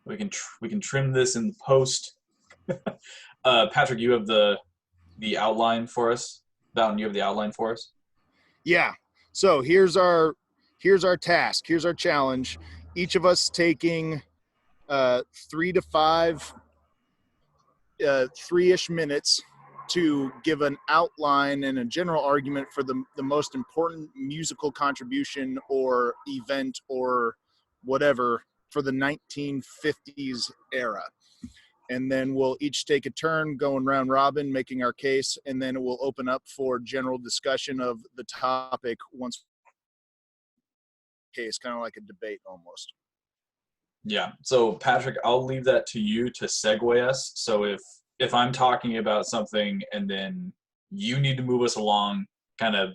We can trim this in the post. Patrick, you have the outline for us. Bowden, you have the outline for us. Yeah. So here's our task. Here's our challenge. Each of us taking 3 to 5, 3-ish minutes to give an outline and a general argument for the most important musical contribution or event or whatever for the 1950s era. And then we'll each take a turn going round robin, making our case, and then it will open up for general discussion of the topic once case, kind of like a debate almost. Yeah. So Patrick, I'll leave that to you to segue us. So if I'm talking about something and then you need to move us along, kind of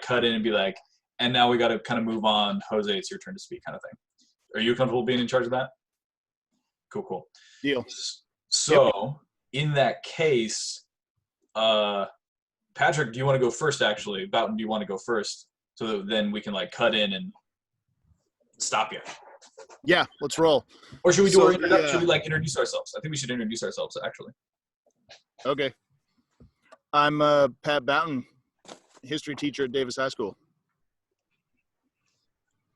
cut in and be like, and now we got to kind of move on. Jose, it's your turn to speak, kind of thing. Are you comfortable being in charge of that? Cool. Deal. So in that case, Patrick, do you want to go first? Actually, Boughton, do you want to go first? So that then we can like cut in and stop you. Yeah, let's roll. Or should we do should we like introduce ourselves? I think we should introduce ourselves actually. Okay. I'm Pat Boughton, history teacher at Davis High School.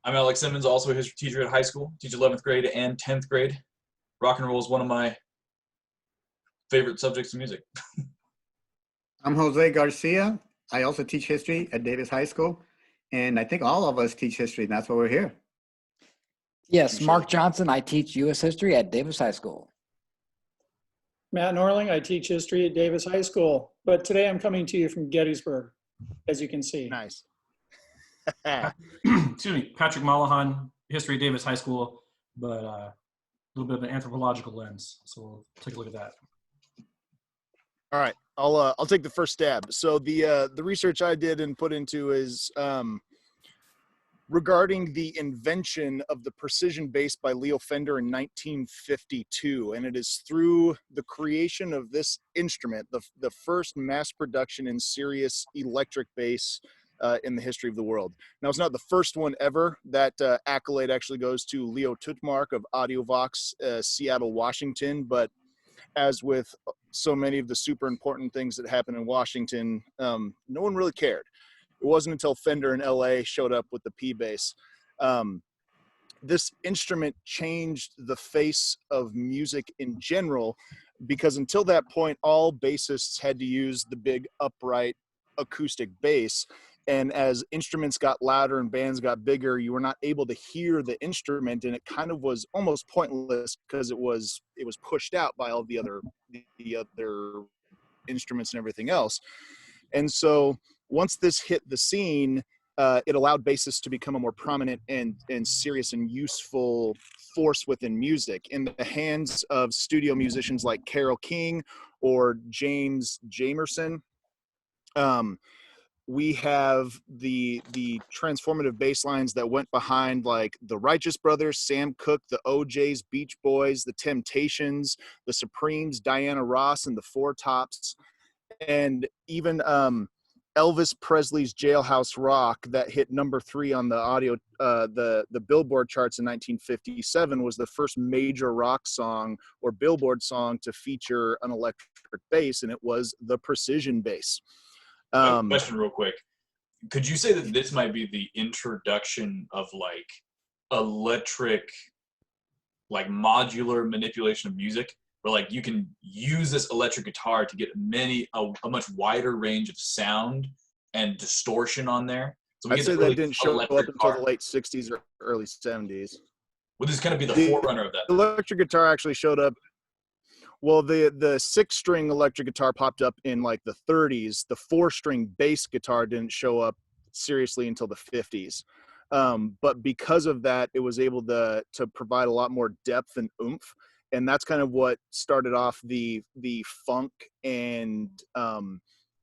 I'm Alex Simmons, also a history teacher at high school. Teach 11th grade and 10th grade. Rock and roll is one of my favorite subjects of music. I'm Jose Garcia. I also teach history at Davis High School. And I think all of us teach history, and that's why we're here. Yes, Mark Johnson. I teach U.S. history at Davis High School. Matt Norling. I teach history at Davis High School. But today I'm coming to you from Gettysburg, as you can see. Nice. Excuse me, Patrick Mollahan, history at Davis High School, but a little bit of an anthropological lens. So we'll take a look at that. All right, I'll take the first stab. So the research I did and put into is regarding the invention of the precision bass by Leo Fender in 1952, and it is through the creation of this instrument, the first mass production in serious electric bass in the history of the world. Now, it's not the first one ever. That accolade actually goes to Leo Tutmark of Audiovox, Seattle, Washington. But as with so many of the super important things that happen in Washington, no one really cared. It wasn't until Fender in LA showed up with the P bass. This instrument changed the face of music in general, because until that point, all bassists had to use the big upright acoustic bass. And as instruments got louder and bands got bigger, you were not able to hear the instrument, and it kind of was almost pointless because it was pushed out by all the other instruments and everything else. And so once this hit the scene, it allowed bassists to become a more prominent and serious and useful force within music. In the hands of studio musicians like Carole King or James Jamerson, we have the transformative bass lines that went behind like the Righteous Brothers, Sam Cooke, the OJs, Beach Boys, the Temptations, the Supremes, Diana Ross, and the Four Tops, and even Elvis Presley's Jailhouse Rock that hit number 3 on the Billboard charts in 1957 was the first major rock song or Billboard song to feature an electric bass, and it was the precision bass. Question real quick. Could you say that this might be the introduction of like electric, like modular manipulation of music, where like you can use this electric guitar to get a much wider range of sound and distortion on there? So I'd say that didn't show up until the late 60s or early 70s. Well, this is going to be the forerunner of that. The electric guitar actually showed up. Well, the 6-string electric guitar popped up in like the 30s. The 4-string bass guitar didn't show up seriously until the 50s. But because of that, it was able to provide a lot more depth and oomph. And that's kind of what started off the funk and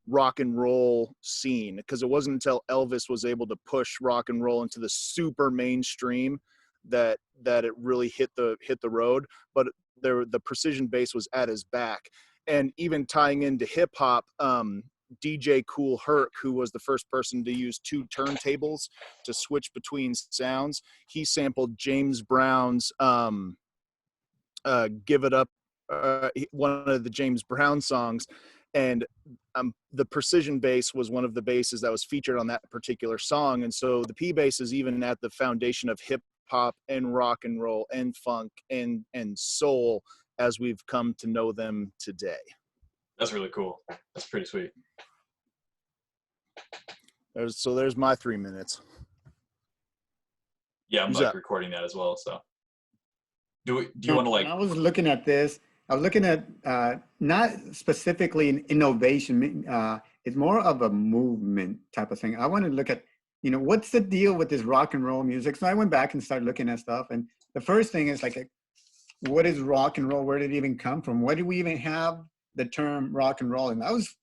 rock and roll scene, because it wasn't until Elvis was able to push rock and roll into the super mainstream that it really hit the road. But the precision bass was at his back. And even tying into hip hop, DJ Kool Herc, who was the first person to use 2 turntables to switch between sounds, he sampled James Brown's Give It Up, one of the James Brown songs. And the precision bass was one of the basses that was featured on that particular song. And so the P bass is even at the foundation of hip hop and rock and roll and funk and soul as we've come to know them today. That's really cool. That's pretty sweet. There's my 3 minutes. Yeah, I'm Who's like up? recording that as well. So do you want to like? When I was looking at this, I was looking at not specifically an innovation. It's more of a movement type of thing. I wanted to look at, what's the deal with this rock and roll music? So I went back and started looking at stuff. And the first thing is like, what is rock and roll? Where did it even come from? Why do we even have the term rock and roll? And that was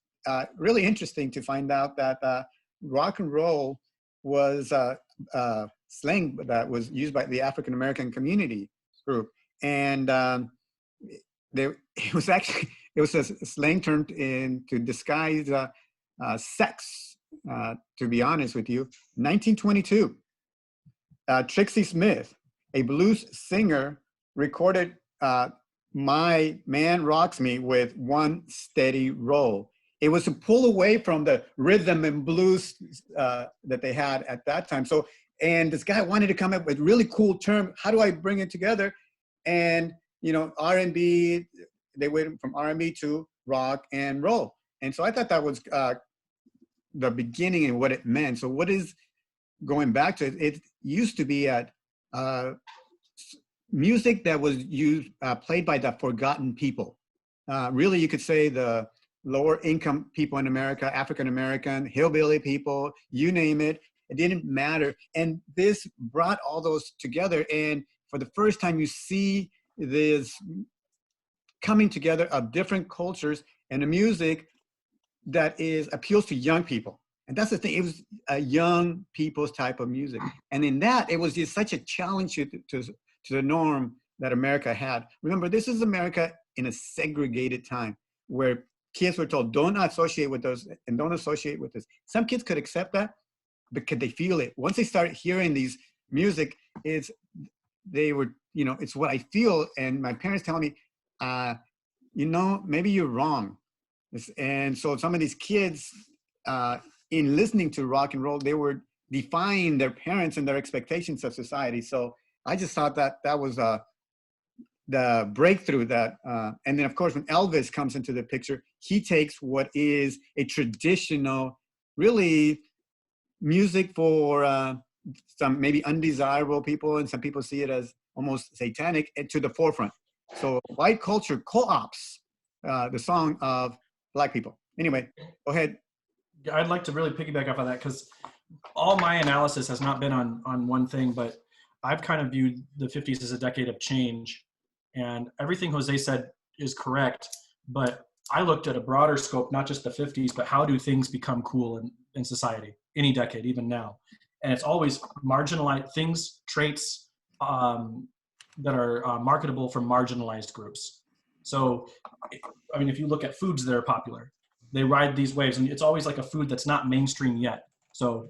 really interesting to find out that rock and roll was slang that was used by the African American community group. And it was a slang term to disguise sex. To be honest with you, 1922, Trixie Smith, a blues singer, recorded "My Man Rocks Me" with one steady roll. It was to pull away from the rhythm and blues that they had at that time. So, and this guy wanted to come up with a really cool term. How do I bring it together? And R&B, they went from R&B to rock and roll. And so I thought that was the beginning and what it meant. So what is going back to it? It used to be at music that was played by the forgotten people. Really, you could say the lower income people in America, African American, hillbilly people, you name it. It didn't matter. And this brought all those together. And for the first time, you see this coming together of different cultures and a music that appeals to young people. And that's the thing. It was a young people's type of music. And in that, it was just such a challenge to the norm that America had. Remember, this is America in a segregated time where kids were told, don't associate with those and don't associate with this. Some kids could accept that because they feel it. Once they start hearing these music, it's what I feel. And my parents telling me, maybe you're wrong. And so some of these kids, in listening to rock and roll, they were defying their parents and their expectations of society. So I just thought that was the breakthrough that, and then of course, when Elvis comes into the picture, he takes what is a traditional, really music for some maybe undesirable people, and some people see it as almost satanic, to the forefront. So white culture co-ops the song of Black people. Anyway, go ahead. I'd like to really piggyback off of that because all my analysis has not been on one thing, but I've kind of viewed the 50s as a decade of change. And everything Jose said is correct, but I looked at a broader scope, not just the 50s, but how do things become cool in society, any decade, even now. And it's always marginalized things, traits that are marketable for marginalized groups. So, I mean, if you look at foods that are popular, they ride these waves, and it's always like a food that's not mainstream yet. So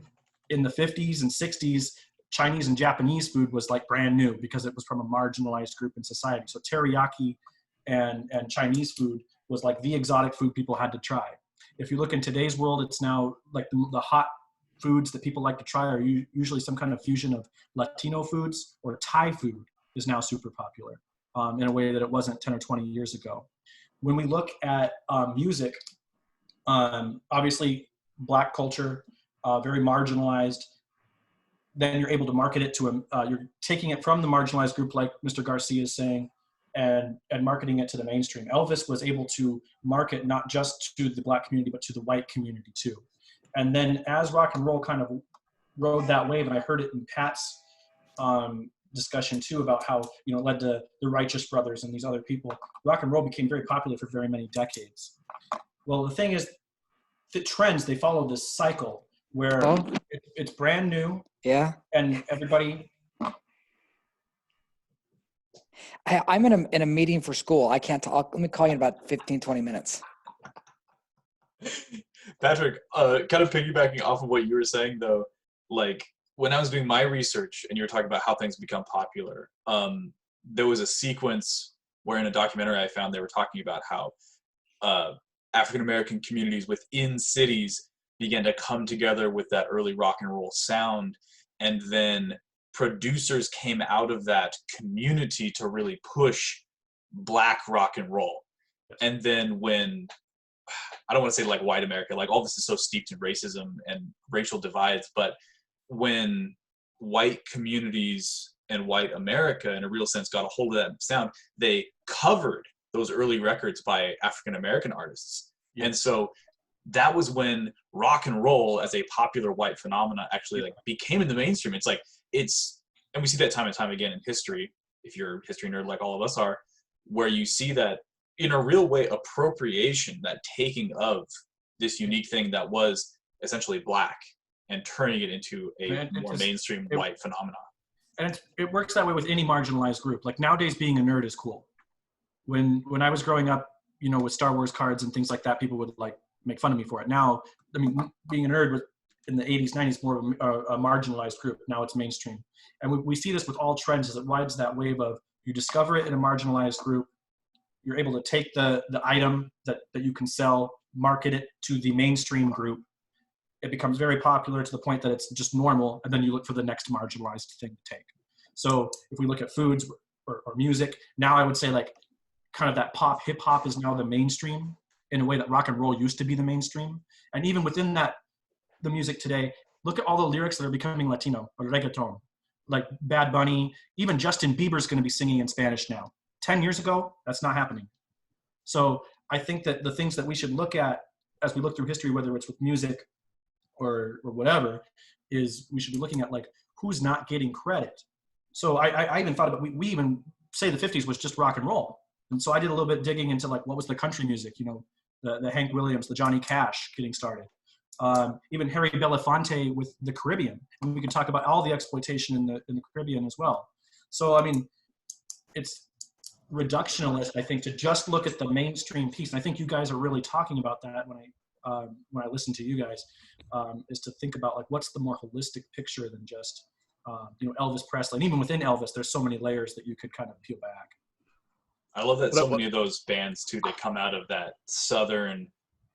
in the 50s and 60s, Chinese and Japanese food was like brand new because it was from a marginalized group in society. So teriyaki and Chinese food was like the exotic food people had to try. If you look in today's world, it's now like the hot foods that people like to try are usually some kind of fusion of Latino foods, or Thai food is now super popular in a way that it wasn't 10 or 20 years ago. When we look at music, obviously Black culture, very marginalized. Then you're able to market it to you're taking it from the marginalized group, like Mr. Garcia is saying, and marketing it to the mainstream. Elvis was able to market not just to the Black community, but to the white community too. And then as rock and roll kind of rode that wave, and I heard it in Pat's discussion too about how it led to the Righteous Brothers and these other people. Rock and roll became very popular for very many decades. Well, the thing is, the trends, they follow this cycle where it's brand new. Yeah. And everybody. I'm in a meeting for school. I can't talk. Let me call you in about 15, 20 minutes. Patrick, kind of piggybacking off of what you were saying though, like when I was doing my research and you were talking about how things become popular, there was a sequence where in a documentary I found they were talking about how African American communities within cities began to come together with that early rock and roll sound, and then producers came out of that community to really push Black rock and roll. And then when, I don't want to say like white America, like all this is so steeped in racism and racial divides, but when white communities and white America in a real sense got a hold of that sound, they covered those early records by African American artists. Yeah. And so that was when rock and roll as a popular white phenomena actually like became in the mainstream. It's like, and we see that time and time again in history, if you're a history nerd like all of us are, where you see that in a real way appropriation, that taking of this unique thing that was essentially Black and turning it into a more mainstream white phenomenon. And it works that way with any marginalized group. Like nowadays being a nerd is cool. When I was growing up, you know, with Star Wars cards and things like that, people would like make fun of me for it. Now, I mean, being a nerd was in the 80s, 90s, more of a marginalized group. Now it's mainstream. And we see this with all trends as it rides that wave of you discover it in a marginalized group. You're able to take the item that you can sell, market it to the mainstream group. It becomes very popular to the point that it's just normal. And then you look for the next marginalized thing to take. So if we look at foods or music, now I would say like kind of that pop hip hop is now the mainstream in a way that rock and roll used to be the mainstream. And even within that, the music today, look at all the lyrics that are becoming Latino or reggaeton, like Bad Bunny, even Justin Bieber's going to be singing in Spanish now. 10 years ago, that's not happening. So I think that the things that we should look at as we look through history, whether it's with music or whatever, is we should be looking at like who's not getting credit. So I even thought about, we even say the 50s was just rock and roll. And so I did a little bit digging into like what was the country music, you know, the Hank Williams, the Johnny Cash getting started. Even Harry Belafonte with the Caribbean. And we can talk about all the exploitation in the Caribbean as well. So, I mean, it's reductionist, I think, to just look at the mainstream piece. And I think you guys are really talking about that when I listen to you guys, is to think about like what's the more holistic picture than just you know, Elvis Presley. And even within Elvis, there's so many layers that you could kind of peel back. I love that so many of those bands too, they come out of that southern,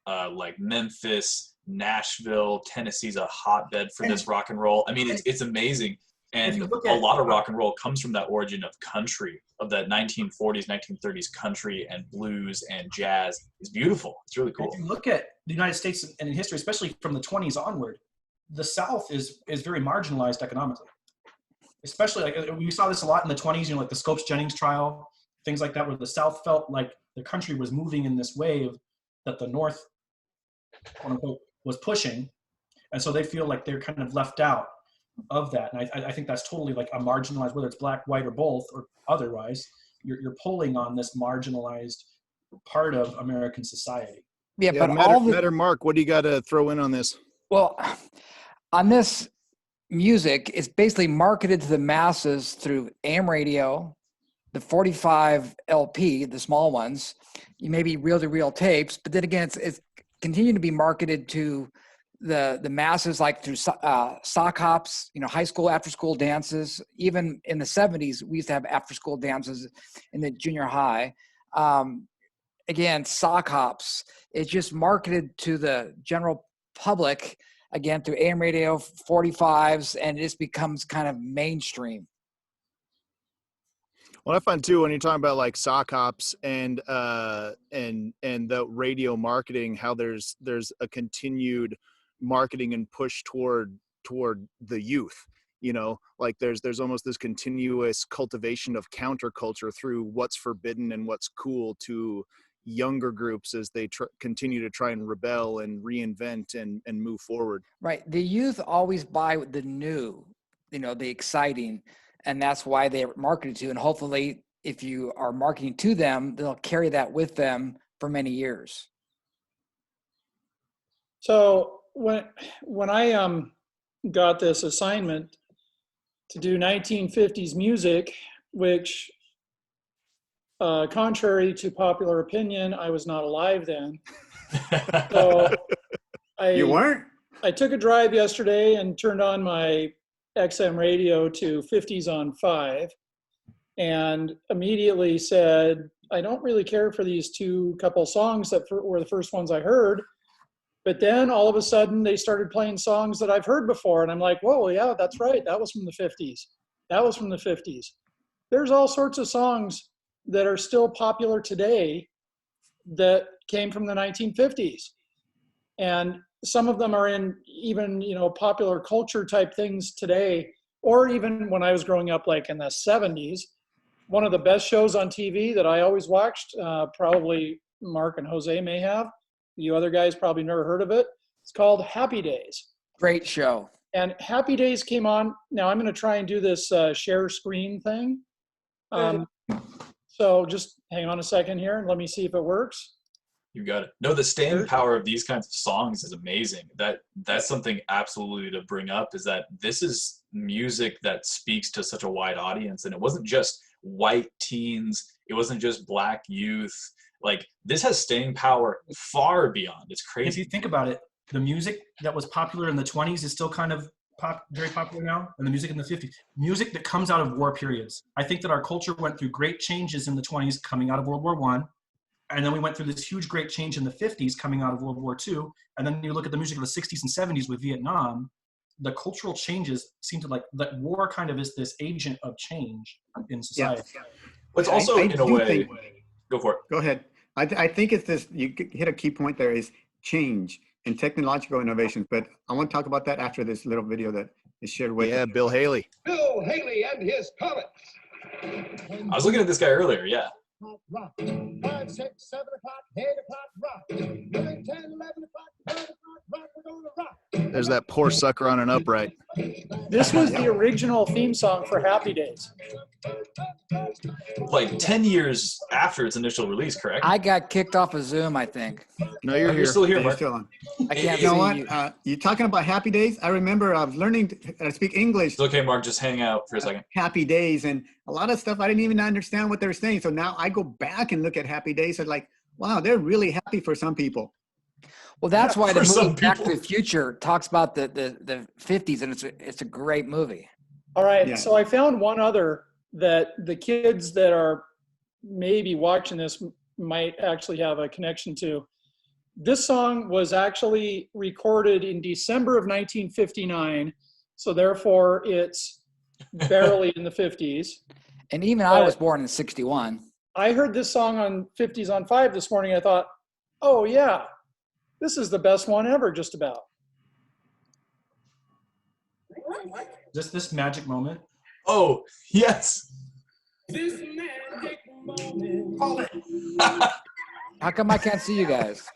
like Memphis, Nashville, Tennessee's a hotbed for this rock and roll. I mean, it's amazing. And a lot of rock and roll comes from that origin of country, of that 1940s, 1930s country and blues and jazz. It's beautiful. It's really cool. If you look at the United States and in history, especially from the 20s onward, the South is very marginalized economically. Especially, like we saw this a lot in the 20s, you know, like the Scopes-Jennings trial, things like that, where the South felt like the country was moving in this wave that the North, quote unquote, was pushing. And so they feel like they're kind of left out of that. And I think that's totally like a marginalized, whether it's black, white, or both, or otherwise, you're pulling on this marginalized part of American society. Yeah, but Matt or Mark, what do you got to throw in on this? Well, on this music, it's basically marketed to the masses through AM radio, the 45 LP, the small ones, maybe reel-to-reel tapes, but then again, it's continuing to be marketed to the masses, like through sock hops, you know, high school after-school dances. Even in the 70s, we used to have after-school dances in the junior high. Again, sock hops. It's just marketed to the general public, again, through AM radio, 45s, and it just becomes kind of mainstream. Well, I find too, when you're talking about like sock hops and the radio marketing, how there's a continued marketing and push toward the youth, you know, like there's almost this continuous cultivation of counterculture through what's forbidden and what's cool to younger groups as they continue to try and rebel and reinvent and move forward. Right. The youth always buy the new, you know, the exciting, and that's why they're marketed to. And hopefully if you are marketing to them, they'll carry that with them for many years. So when I got this assignment to do 1950s music, which contrary to popular opinion, I was not alive then. So You weren't? I took a drive yesterday and turned on my XM radio to 50s on 5 and immediately said, I don't really care for these couple songs that were the first ones I heard. But then all of a sudden they started playing songs that I've heard before. And I'm like, whoa, yeah, that's right. That was from the 50s. That was from the 50s. There's all sorts of songs that are still popular today that came from the 1950s. And some of them are in even, popular culture type things today, or even when I was growing up, like in the 70s. One of the best shows on TV that I always watched, probably Mark and Jose may have. You other guys probably never heard of it. It's called Happy Days. Great show. And Happy Days came on. Now I'm going to try and do this share screen thing. So just hang on a second here and let me see if it works. You got it. No, the staying power of these kinds of songs is amazing. That's something absolutely to bring up, is that this is music that speaks to such a wide audience. And it wasn't just white teens. It wasn't just black youth. Like, this has staying power far beyond. It's crazy. If you think about it, the music that was popular in the 20s is still kind of very popular now, and the music in the 50s. Music that comes out of war periods. I think that our culture went through great changes in the 20s coming out of World War I. And then we went through this huge, great change in the 50s coming out of World War II. And then you look at the music of the 60s and 70s with Vietnam, the cultural changes seem to, like, that war kind of is this agent of change in society. Yeah. But it's also, in a way, go for it. Go ahead. I think it's this, you hit a key point there, is change and technological innovations. But I want to talk about that after this little video that is shared with Yeah, Bill Haley. Bill Haley and his Comets. I was looking at this guy earlier, yeah. Rock. 5, 6, 7 o'clock, 8 o'clock, rock. 9, 10, 11 o'clock, 12 o'clock, rock. We're going to rock. There's that poor sucker on an upright. This was the original theme song for Happy Days. Like 10 years after its initial release, correct? I got kicked off of Zoom, I think. No, you're here. You're still here, You're Mark. still on. I can't You know see what? you. You're talking about Happy Days. I remember I was learning to speak English. It's okay, Mark. Just hang out for a second. Happy Days, and a lot of stuff I didn't even understand what they were saying. So now I go back and look at Happy Days and like, wow, they're really happy for some people. Well, that's why the For some movie Back to people. the Future talks about the 50s, and it's a great movie. All right, Yeah. so I found one other that the kids that are maybe watching this might actually have a connection to. This song was actually recorded in December of 1959, so therefore it's barely in the 50s. And even I was born in 61. I heard this song on 50s on 5 this morning. I thought, oh yeah, this is the best one ever, just about. Just this magic moment. Oh, yes. This magic moment. How come I can't see you guys? Is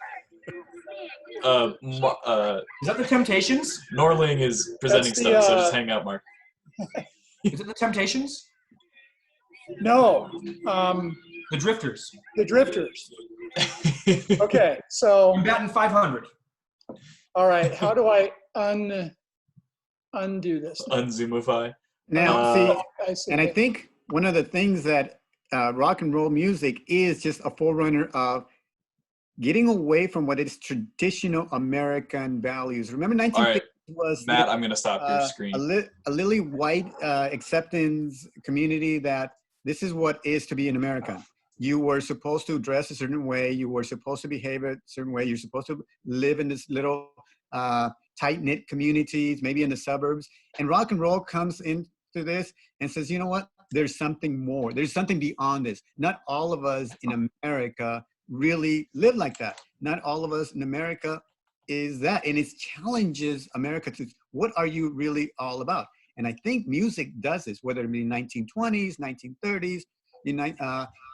that the Temptations? Norling is presenting That's the, stuff, so just hang out, Mark. Is it the Temptations? No, The Drifters. the Drifters. Okay, so, I'm batting 500. all right, how do I undo this? Unzoomify. Now, see, I see. and I think one of the things that rock and roll music is just a forerunner of getting away from what is traditional American values. Remember, 1950 was Matt, I'm going to stop your screen. a lily white acceptance community that this is what is to be an American. You were supposed to dress a certain way. You were supposed to behave a certain way. You're supposed to live in this little tight-knit communities, maybe in the suburbs. And rock and roll comes into this and says, you know what? There's something more. There's something beyond this. Not all of us in America really live like that. Not all of us in America is that. And it challenges America to, what are you really all about? And I think music does this, whether it be 1920s, 1930s,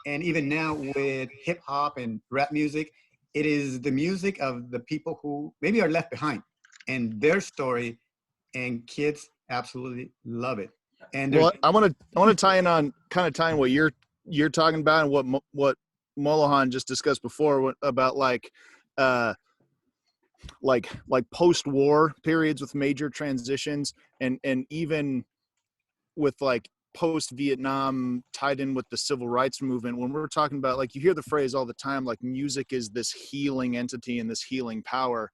and even now with hip hop and rap music. It is the music of the people who maybe are left behind and their story, and kids absolutely love it. And Well, I want to tie in on what you're talking about and what Molohan just discussed before about like post-war periods with major transitions and even with like post-Vietnam tied in with the civil rights movement. When we're talking about, like, you hear the phrase all the time, like music is this healing entity and this healing power,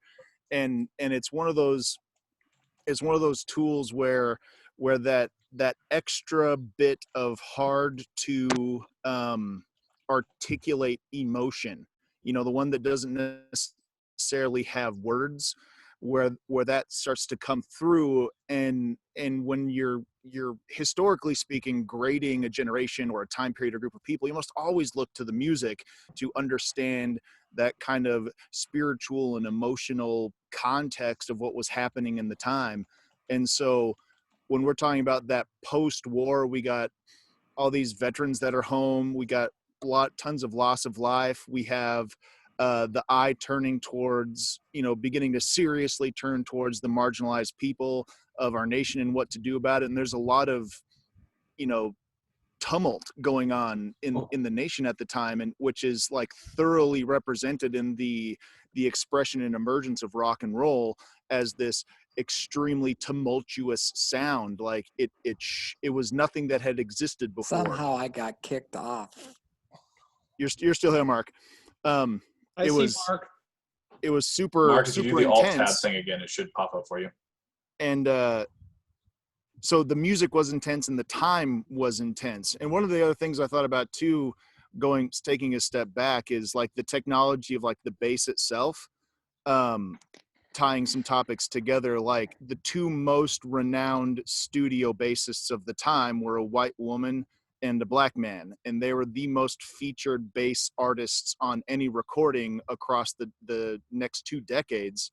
and it's one of those tools where that extra bit of hard to articulate emotion, you know, the one that doesn't necessarily have words, where that starts to come through. And when you're historically speaking grading a generation or a time period or group of people, you must always look to the music to understand that kind of spiritual and emotional context of what was happening in the time. And so when we're talking about that post-war, we got all these veterans that are home, we got tons of loss of life, we have the eye turning towards, you know, beginning to seriously turn towards the marginalized people of our nation and what to do about it. And there's a lot of, you know, tumult going on in the nation at the time, and which is like thoroughly represented in the expression and emergence of rock and roll as this extremely tumultuous sound. Like it was nothing that had existed before. Somehow I got kicked off. You're still here, Mark. I see Mark. It was super, Mark, if you super do the alt tab intense. thing again, it should pop up for you. And so the music was intense and the time was intense. And one of the other things I thought about too, taking a step back, is like the technology of like the bass itself, tying some topics together. Like the two most renowned studio bassists of the time were a white woman and a black man, and they were the most featured bass artists on any recording across the next 2 decades.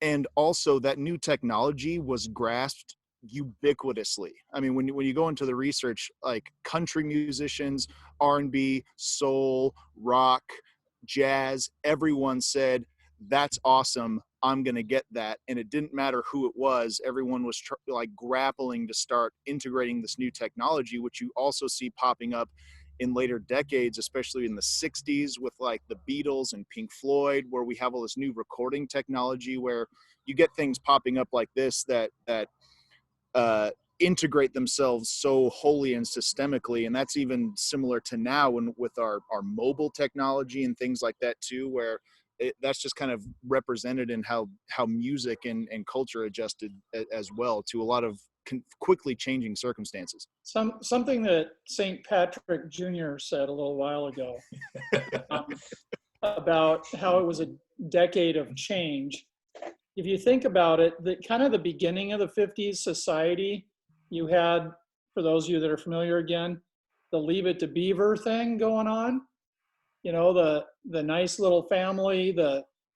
And also that new technology was grasped ubiquitously. I mean, when you go into the research, like country musicians, R&B, soul, rock, jazz, everyone said, that's awesome, I'm going to get that. And it didn't matter who it was. Everyone was like grappling to start integrating this new technology, which you also see popping up in later decades, especially in the 60s with like the Beatles and Pink Floyd, where we have all this new recording technology where you get things popping up like this that integrate themselves so wholly and systemically. And that's even similar to now with our mobile technology and things like that too, where that's just kind of represented in how music and culture adjusted as well to a lot of quickly changing circumstances. Something that St. Patrick Jr. said a little while ago about how it was a decade of change. If you think about it, the kind of the beginning of the 50s society, you had, for those of you that are familiar again, the Leave It to Beaver thing going on. You know, the nice little family,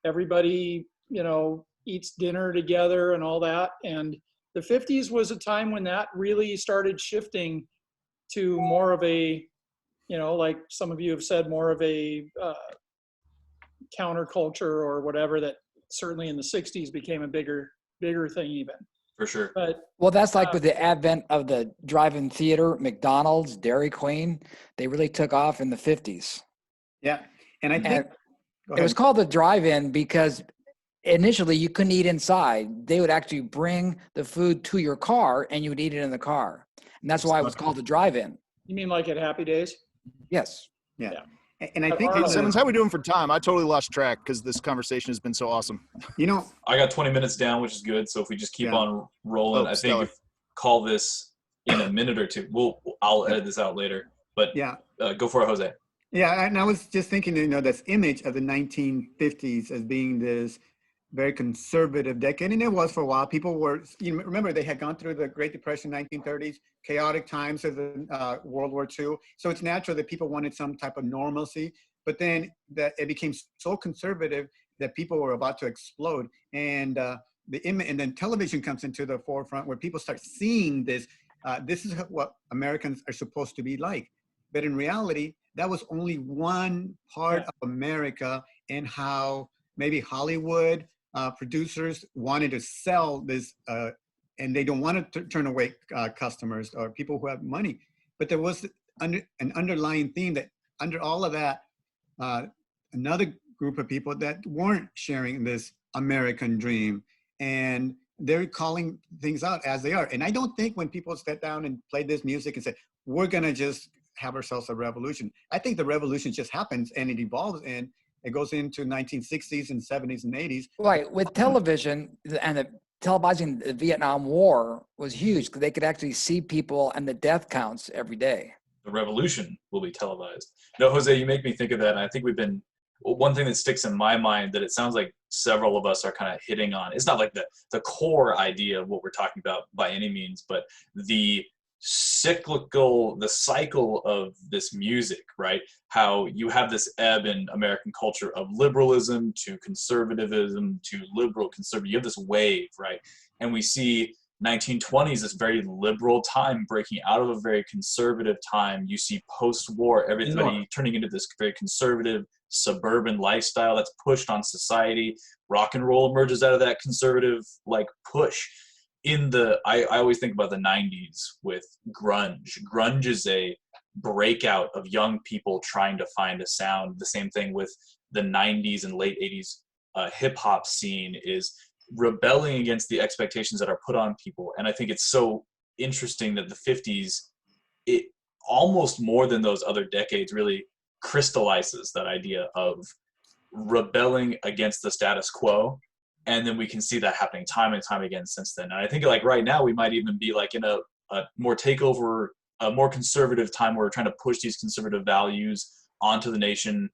everybody, you know, eats dinner together and all that. And the 50s was a time when that really started shifting to more of a, you know, like some of you have said, more of a counterculture or whatever, that certainly in the 60s became a bigger thing even. For sure. But Well, that's like with the advent of the drive-in theater, McDonald's, Dairy Queen, they really took off in the 50s. Yeah. And I think it was called the drive-in because initially you couldn't eat inside. They would actually bring the food to your car and you would eat it in the car. And that's why it was called the drive-in. you mean like at Happy Days? Yes. Yeah. Yeah. And I think Hey, Simmons, how we doing for time? I totally lost track because this conversation has been so awesome. you know, I got 20 minutes down, which is good. So if we just keep Yeah. on rolling, Oh, I stellar. think call this in a minute or two. I'll edit this out later. But yeah. go for it, Jose. Yeah, and I was just thinking, you know, this image of the 1950s as being this very conservative decade, and it was for a while. People were, you know, remember they had gone through the Great Depression, 1930s, chaotic times of the World War II. So it's natural that people wanted some type of normalcy, but then that it became so conservative that people were about to explode. And and then television comes into the forefront where people start seeing this. This is what Americans are supposed to be like. But in reality, that was only one part of America, and how maybe Hollywood producers wanted to sell this, and they don't want to turn away customers or people who have money. But there was an underlying theme that under all of that, another group of people that weren't sharing this American dream, and they're calling things out as they are. And I don't think when people sit down and play this music and say, we're going to just have ourselves a revolution. I think the revolution just happens and it evolves and it goes into 1960s and 70s and 80s. Right. With television and the televising the Vietnam War was huge because they could actually see people and the death counts every day. The revolution will be televised. No, Jose, you make me think of that. And I think one thing that sticks in my mind that it sounds like several of us are kind of hitting on. It's not like the core idea of what we're talking about by any means, but the cycle of this music, right? How you have this ebb in American culture of liberalism to conservatism to liberal conservative. You have this wave, right? And we see 1920s, this very liberal time breaking out of a very conservative time. You see post-war, everybody turning into this very conservative suburban lifestyle that's pushed on society. Rock and roll emerges out of that conservative like push. I always think about the 90s with grunge. Grunge is a breakout of young people trying to find a sound. The same thing with the 90s and late 80s hip hop scene is rebelling against the expectations that are put on people. And I think it's so interesting that the 50s, it almost more than those other decades really crystallizes that idea of rebelling against the status quo. And then we can see that happening time and time again since then. And I think like right now we might even be like in a more conservative time where we're trying to push these conservative values onto the nation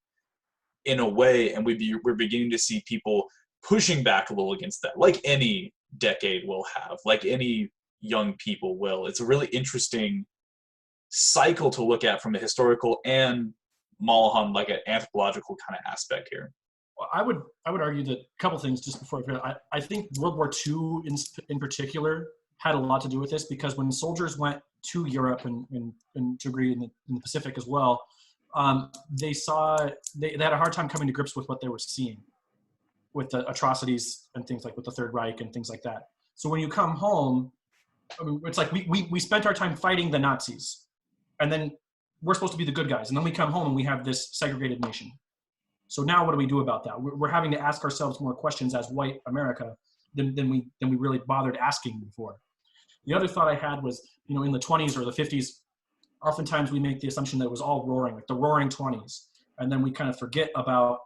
in a way. And we're beginning to see people pushing back a little against that, like any decade will have, like any young people will. It's a really interesting cycle to look at from a historical and Malahan, like an anthropological kind of aspect here. Well, I would argue that a couple things just before I think World War II in particular had a lot to do with this, because when soldiers went to Europe and to a degree in the Pacific as well, they had a hard time coming to grips with what they were seeing, with the atrocities and things like with the Third Reich and things like that. So when you come home, I mean, it's like we spent our time fighting the Nazis, and then we're supposed to be the good guys, and then we come home and we have this segregated nation. So now what do we do about that? We're having to ask ourselves more questions as white America than we really bothered asking before. The other thought I had was, in the 20s or the 50s, oftentimes we make the assumption that it was all roaring, like the roaring 20s. And then we kind of forget about,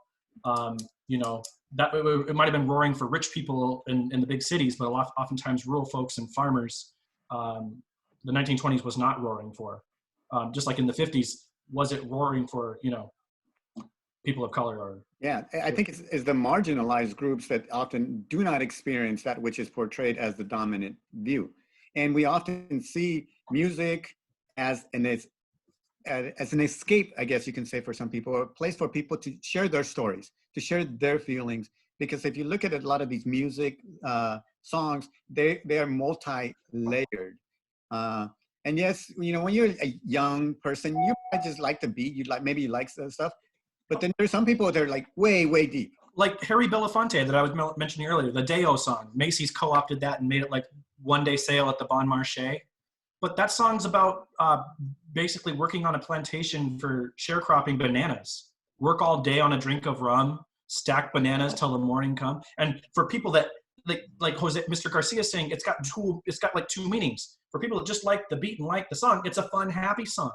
that it might have been roaring for rich people in the big cities, but oftentimes rural folks and farmers, the 1920s was not roaring for. Just like in the 50s, was it roaring for, people of color? Or yeah, I think it's the marginalized groups that often do not experience that which is portrayed as the dominant view. And we often see music as an escape, I guess you can say, for some people, or a place for people to share their stories, to share their feelings. Because if you look at a lot of these music songs, they are multi-layered. And yes, when you're a young person, you might just like the beat, maybe you like stuff. But then there's some people that are like way, way deep. Like Harry Belafonte that I was mentioning earlier, the Deo song. Macy's co-opted that and made it like one day sale at the Bon Marché. But that song's about basically working on a plantation for sharecropping bananas. Work all day on a drink of rum, stack bananas till the morning come. And for people that like Mr. Garcia is saying, it's got like two meanings. For people that just like the beat and like the song, it's a fun, happy song.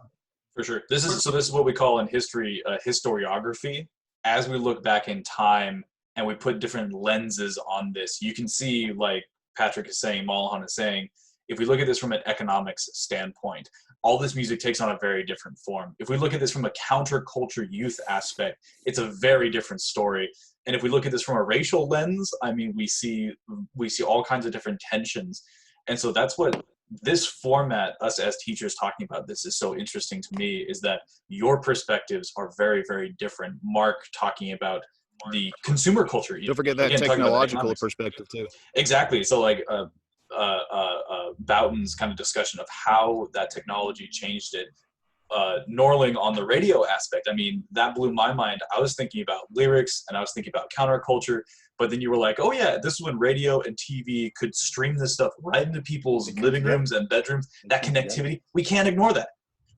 For sure. This is what we call in history historiography. As we look back in time and we put different lenses on this, you can see, like Patrick is saying, Malahan is saying, if we look at this from an economics standpoint, all this music takes on a very different form. If we look at this from a counterculture youth aspect, it's a very different story. And if we look at this from a racial lens, I mean, we see all kinds of different tensions. And so that's what this format, us as teachers talking about this, is so interesting to me, is that your perspectives are very, very different. Mark talking about the consumer culture. Don't forget that technological perspective too. Exactly. So like Boughton's kind of discussion of how that technology changed it. Norling on the radio aspect, I mean, that blew my mind. I was thinking about lyrics and I was thinking about counterculture, but then you were like, oh yeah, this is when radio and TV could stream this stuff right into people's living rooms and bedrooms. That connectivity, we can't ignore that.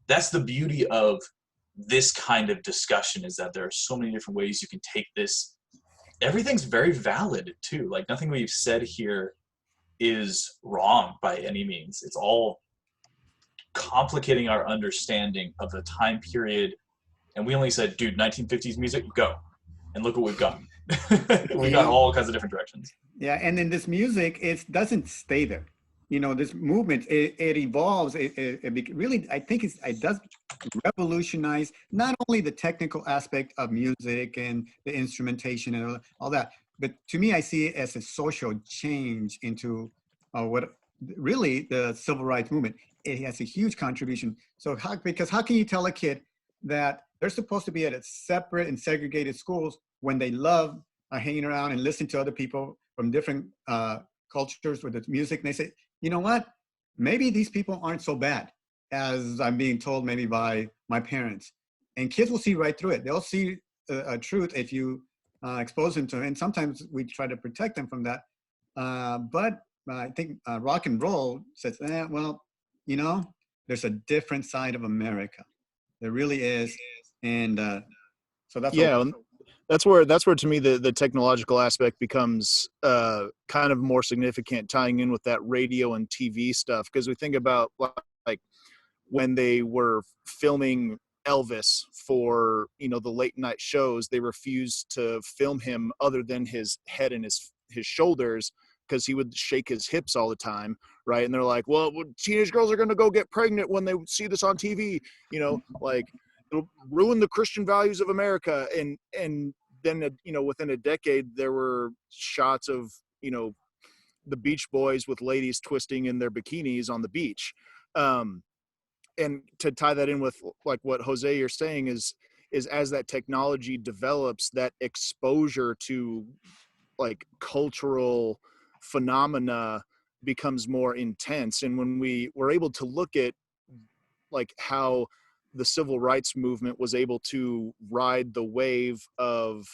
That's the beauty of this kind of discussion, is that there are so many different ways you can take this. Everything's very valid too. Like nothing we've said here is wrong by any means. It's all complicating our understanding of the time period. And we only said, dude, 1950s music, go. And look what we've got. We got all kinds of different directions. Yeah, and in this music, it doesn't stay there. this movement, it evolves. Really, I think it does revolutionize not only the technical aspect of music and the instrumentation and all that, but to me, I see it as a social change into what really the civil rights movement. It has a huge contribution. So because how can you tell a kid that they're supposed to be at a separate and segregated schools when they love hanging around and listening to other people from different cultures with the music? And they say, you know what? Maybe these people aren't so bad as I'm being told maybe by my parents. And kids will see right through it. They'll see a truth if you expose them to it. And sometimes we try to protect them from that. But I think rock and roll says, well, there's a different side of America. There really is. And so that's that's where to me the technological aspect becomes kind of more significant, tying in with that radio and TV stuff, because we think about like when they were filming Elvis for the late night shows, they refused to film him other than his head and his shoulders, because he would shake his hips all the time, right? And they're like, well, teenage girls are going to go get pregnant when they see this on TV, like it'll ruin the Christian values of America. And then, within a decade, there were shots of, the Beach Boys with ladies twisting in their bikinis on the beach. And to tie that in with like what Jose you're saying is as that technology develops, that exposure to like cultural phenomena becomes more intense. And when we were able to look at like how the civil rights movement was able to ride the wave of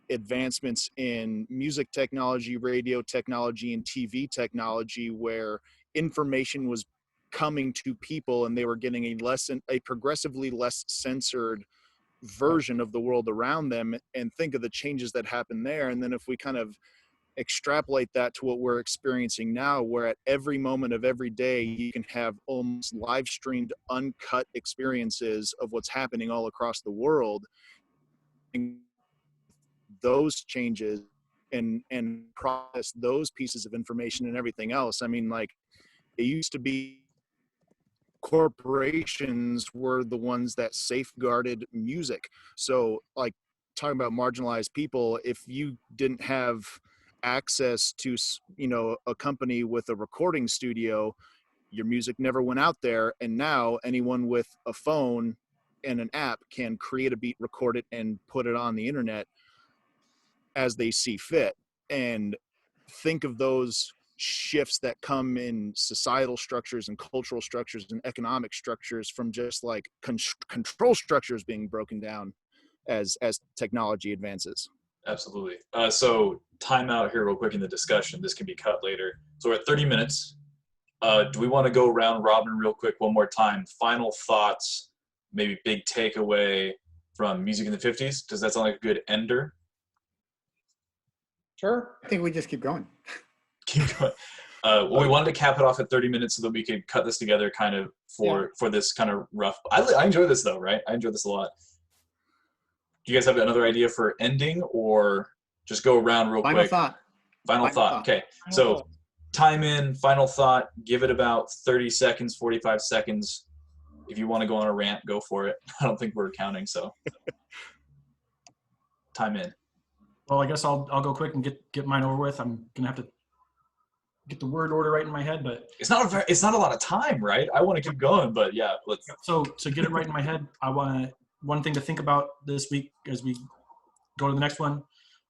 advancements in music technology, radio technology, and TV technology, where information was coming to people and they were getting a progressively less censored version of the world around them, and think of the changes that happened there. And then if we kind of extrapolate that to what we're experiencing now, where at every moment of every day you can have almost live streamed, uncut experiences of what's happening all across the world, and those changes and process those pieces of information and everything else. I mean, like, it used to be corporations were the ones that safeguarded music. So like talking about marginalized people, if you didn't have access to a company with a recording studio, your music never went out there. And now anyone with a phone and an app can create a beat, record it, and put it on the internet as they see fit. And think of those shifts that come in societal structures and cultural structures and economic structures from just like control structures being broken down as technology advances. Absolutely. So time out here real quick in the discussion. This can be cut later. So we're at 30 minutes. Do we want to go round robin real quick one more time? Final thoughts, maybe big takeaway from music in the 50s. Does that sound like a good ender? Sure. I think we just keep going. Keep going. Well, we wanted to cap it off at 30 minutes so that we could cut this together kind of for this kind of rough. I enjoy this though, right? I enjoy this a lot. Do you guys have another idea for ending, or just go around real quick? Final thought. Okay. So time in, final thought, give it about 30 seconds, 45 seconds. If you want to go on a rant, go for it. I don't think we're counting, so. Time in. Well, I guess I'll go quick and get mine over with. I'm gonna have to get the word order right in my head, but it's not a lot of time, right? I want to keep going, but yeah, let's. So to get it right in my head, one thing to think about this week as we go to the next one.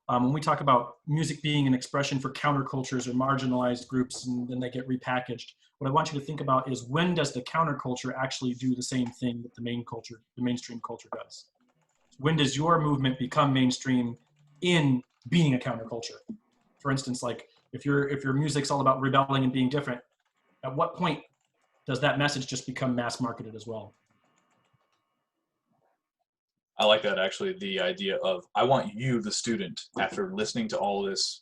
When we talk about music being an expression for countercultures or marginalized groups, and then they get repackaged, what I want you to think about is, when does the counterculture actually do the same thing that the mainstream culture does? When does your movement become mainstream in being a counterculture? For instance, like if your music's all about rebelling and being different, at what point does that message just become mass marketed as well? I like that, actually, the idea of, I want you, the student, after listening to all these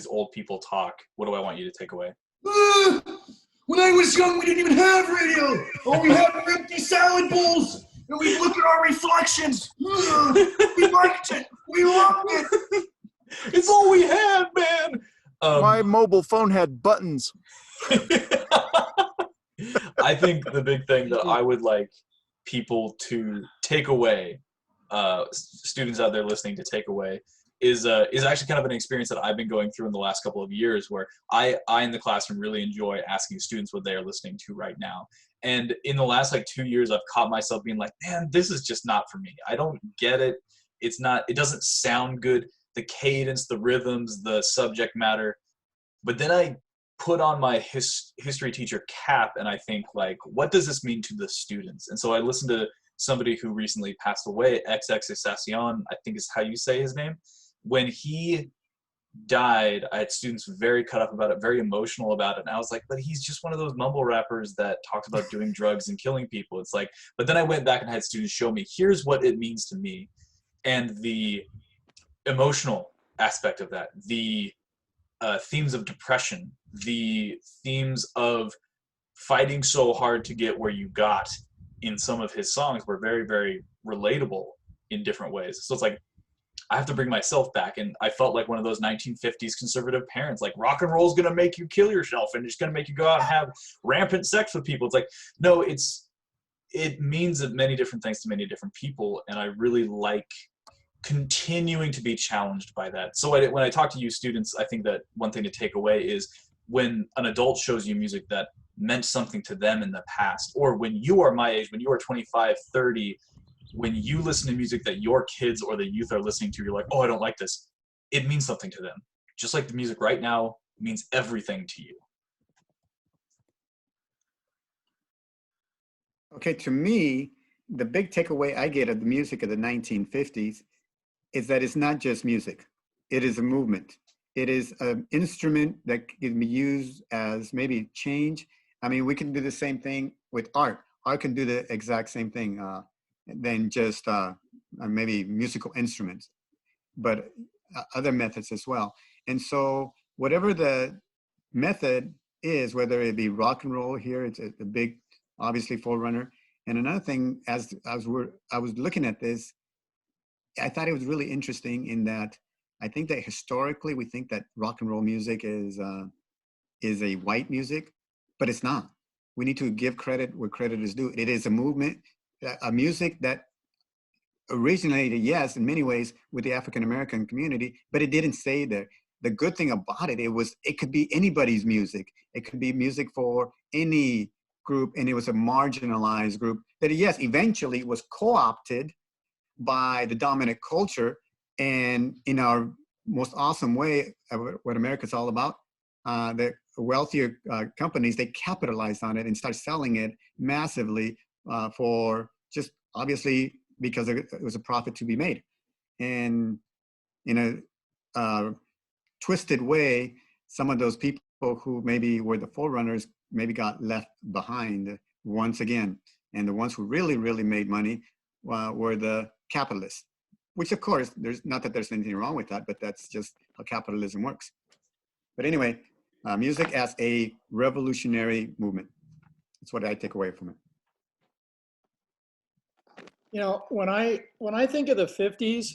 old people talk, what do I want you to take away? When I was young, we didn't even have radio. All we had were empty salad bowls, and we look at our reflections. We liked it. We loved it. It's all we had, man. My mobile phone had buttons. I think the big thing that I would like people to take away, students out there listening to take away, is actually kind of an experience that I've been going through in the last couple of years, where I in the classroom really enjoy asking students what they are listening to right now. And in the last like 2 years, I've caught myself being like, man, this is just not for me. I don't get it. It doesn't sound good. The cadence, the rhythms, the subject matter. But then I put on my history teacher cap and I think, like, what does this mean to the students? And so I listened to somebody who recently passed away, XXXTentacion, I think is how you say his name. When he died, I had students very cut up about it, very emotional about it. And I was like, but he's just one of those mumble rappers that talks about doing drugs and killing people. It's like, but then I went back and had students show me, here's what it means to me. And the emotional aspect of that, the themes of depression, the themes of fighting so hard to get where you got in some of his songs were very, very relatable in different ways. So it's like, I have to bring myself back. And I felt like one of those 1950s conservative parents, like, rock and roll is going to make you kill yourself and it's going to make you go out and have rampant sex with people. It's like, no, it means many different things to many different people. And I really like continuing to be challenged by that. So when I talk to you students, I think that one thing to take away is when an adult shows you music that meant something to them in the past, or when you are my age, when you are 25, 30, when you listen to music that your kids or the youth are listening to, you're like, oh, I don't like this. It means something to them. Just like the music right now means everything to you. Okay, to me, the big takeaway I get of the music of the 1950s is that it's not just music. It is a movement. It is an instrument that can be used as maybe change. I mean, we can do the same thing with art. Art can do the exact same thing than just maybe musical instruments, but other methods as well. And so whatever the method is, whether it be rock and roll here, it's a big, obviously, forerunner. And another thing, as I was looking at this, I thought it was really interesting in that I think that historically we think that rock and roll music is a white music, but it's not. We need to give credit where credit is due. It is a movement, a music that originated, yes, in many ways with the African-American community, but it didn't stay there. The good thing about it, it could be anybody's music. It could be music for any group, and it was a marginalized group that, yes, eventually was co-opted by the dominant culture, and in our most awesome way, what America's all about, the wealthier companies, they capitalized on it and start selling it massively for just obviously because it was a profit to be made. And in a twisted way, some of those people who maybe were the forerunners maybe got left behind once again. And the ones who really, really made money were the capitalists, which of course, there's not that there's anything wrong with that, but that's just how capitalism works. But anyway, music as a revolutionary movement. That's what I take away from it. You know, when I think of the 50s,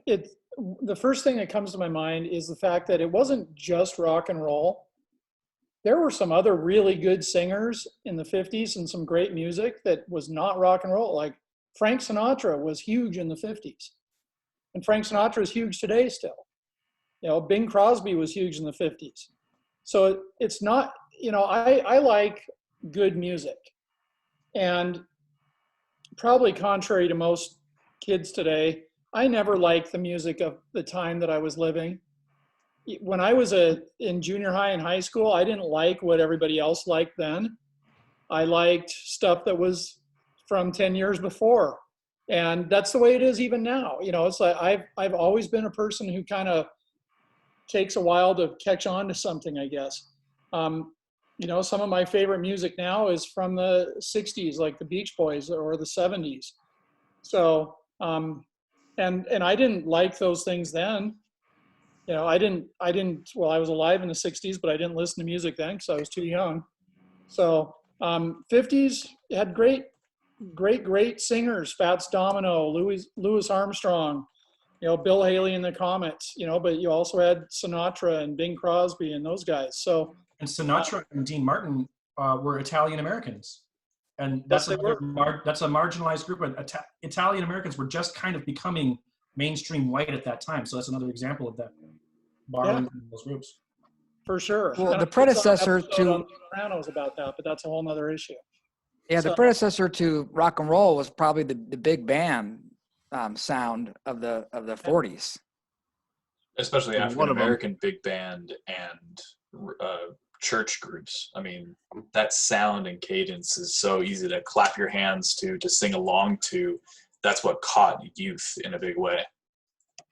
the first thing that comes to my mind is the fact that it wasn't just rock and roll. There were some other really good singers in the 50s and some great music that was not rock and roll. Like Frank Sinatra was huge in the 50s. And Frank Sinatra is huge today still. You know, Bing Crosby was huge in the 50s. So it's not, you know, I like good music. And probably contrary to most kids today, I never liked the music of the time that I was living. When I was in junior high and high school, I didn't like what everybody else liked then. I liked stuff that was from 10 years before. And that's the way it is even now. You know, it's like I've always been a person who kind of takes a while to catch on to something, I guess. You know, some of my favorite music now is from the 60s, like the Beach Boys, or the 70s. So, and I didn't like those things then. You know, well, I was alive in the 60s, but I didn't listen to music then because I was too young. So 50s had great singers, Fats Domino, Louis Armstrong, you know, Bill Haley and the Comets, you know, but you also had Sinatra and Bing Crosby and those guys. So And Sinatra and Dean Martin were Italian Americans, and Yes, that's they were. that's a marginalized group. Of Italian Americans were just kind of becoming mainstream white at that time. So that's another example of that borrowing from those groups. For sure. Well, And the I predecessor did an episode to on The Sopranos about that, but that's a whole nother issue. yeah, the So- predecessor to rock and roll was probably the big band sound of the 40s. Especially One African of 'em. American big band and church groups. I mean, that sound and cadence is so easy to clap your hands to sing along to. That's what caught youth in a big way.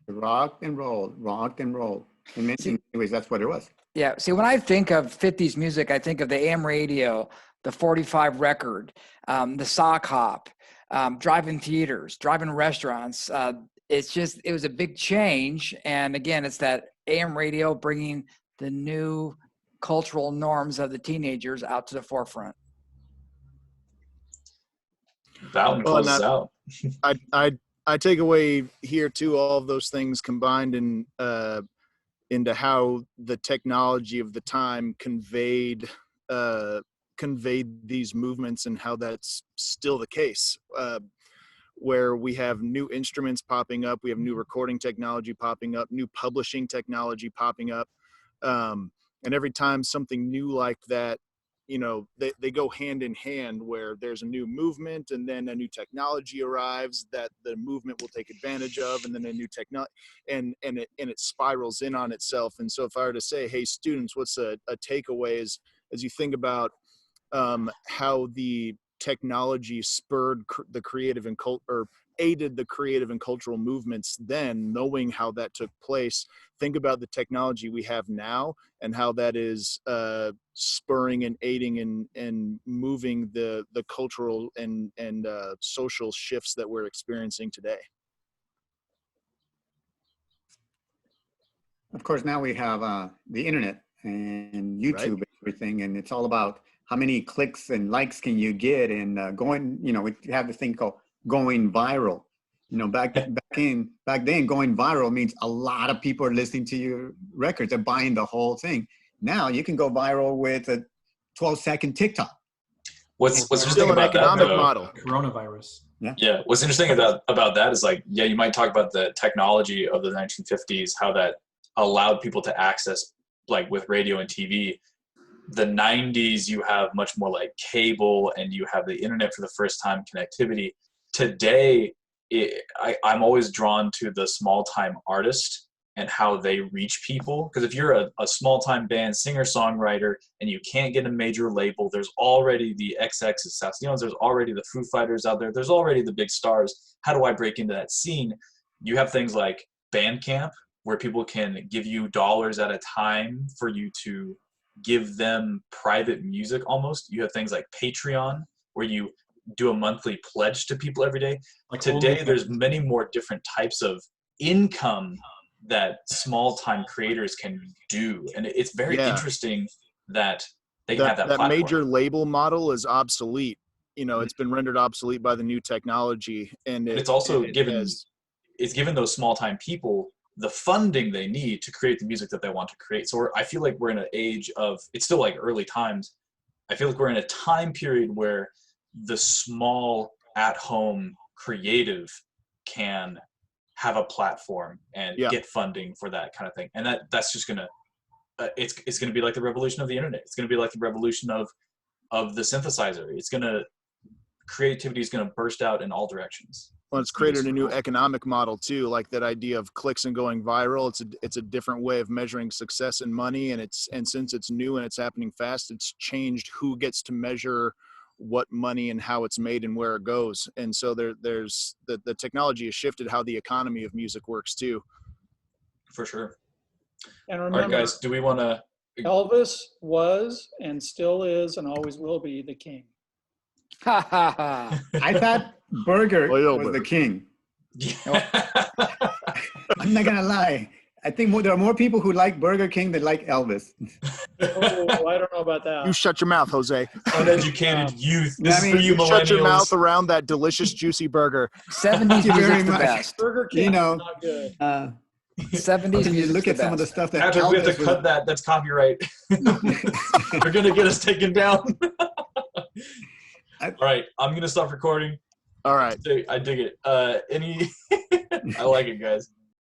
Rock and roll, rock and roll. In many ways, that's what it was. Yeah. See, when I think of 50s music, I think of the AM radio, the 45 record, the sock hop, driving theaters, driving restaurants. It was a big change. And again, it's that AM radio bringing the new cultural norms of the teenagers out to the forefront. Bowden closes out. I take away here too all of those things combined in into how the technology of the time conveyed these movements and how that's still the case. Where we have new instruments popping up, we have new recording technology popping up, new publishing technology popping up, and every time something new like that, you know, they go hand in hand, where there's a new movement and then a new technology arrives that the movement will take advantage of, and then a new technology, and it spirals in on itself. And so if I were to say, hey students, what's a takeaway as you think about how the technology spurred the creative and or aided the creative and cultural movements then, knowing how that took place, think about the technology we have now and how that is spurring and aiding and moving the cultural and social shifts that we're experiencing today. Of course, now we have the internet and YouTube and everything, and it's all about how many clicks and likes can you get, and going, you know, we have this thing called going viral. You know, back then, going viral means a lot of people are listening to your records, they're buying the whole thing. Now you can go viral with a 12-second TikTok. What's interesting Still an about economic that, though, model. Coronavirus. Yeah. What's interesting about that is, like, yeah, you might talk about the technology of the 1950s, how that allowed people to access, like with radio and TV. The 90s, you have much more like cable, and you have the internet for the first time, connectivity. Today, I'm always drawn to the small time artist and how they reach people. Because if you're a small time band singer songwriter and you can't get a major label, there's already the XX's, there's already the Foo Fighters out there. There's already the big stars. How do I break into that scene? You have things like Bandcamp, where people can give you dollars at a time for you to give them private music almost. You have things like Patreon, where you do a monthly pledge to people every day. Like today, there's many more different types of income that small time creators can do. And it's very interesting that they can have that platform. Major label model is obsolete. You know, it's been rendered obsolete by the new technology. And it's also given those small time people the funding they need to create the music that they want to create. So I feel like we're in an age of, it's still like early times. I feel like we're in a time period where the small at-home creative can have a platform and get funding for that kind of thing. And that's just gonna, it's gonna be like the revolution of the internet. It's gonna be like the revolution of the synthesizer. Creativity is gonna burst out in all directions. Well, it's created a new economic model too, like that idea of clicks and going viral. It's a different way of measuring success and money, and since it's new and it's happening fast, it's changed who gets to measure what money and how it's made and where it goes. And so there's the technology has shifted how the economy of music works too. For sure. And remember, all right, guys, do we want to? Elvis was and still is and always will be the king. I thought Burger was the king. I'm not gonna lie. I think there are more people who like Burger King than like Elvis. Oh, I don't know about that. You shut your mouth, Jose. Uneducated youth. This is for you millennials. Shut your mouth around that delicious, juicy burger. 70s music's the best. Burger King is not good. 70s Can you music's look the at some of the best. stuff that Patrick, we have to Elvis was- cut that. That's copyright. You're gonna get us taken down. All right, I'm gonna stop recording. All right. I dig it. I like it, guys.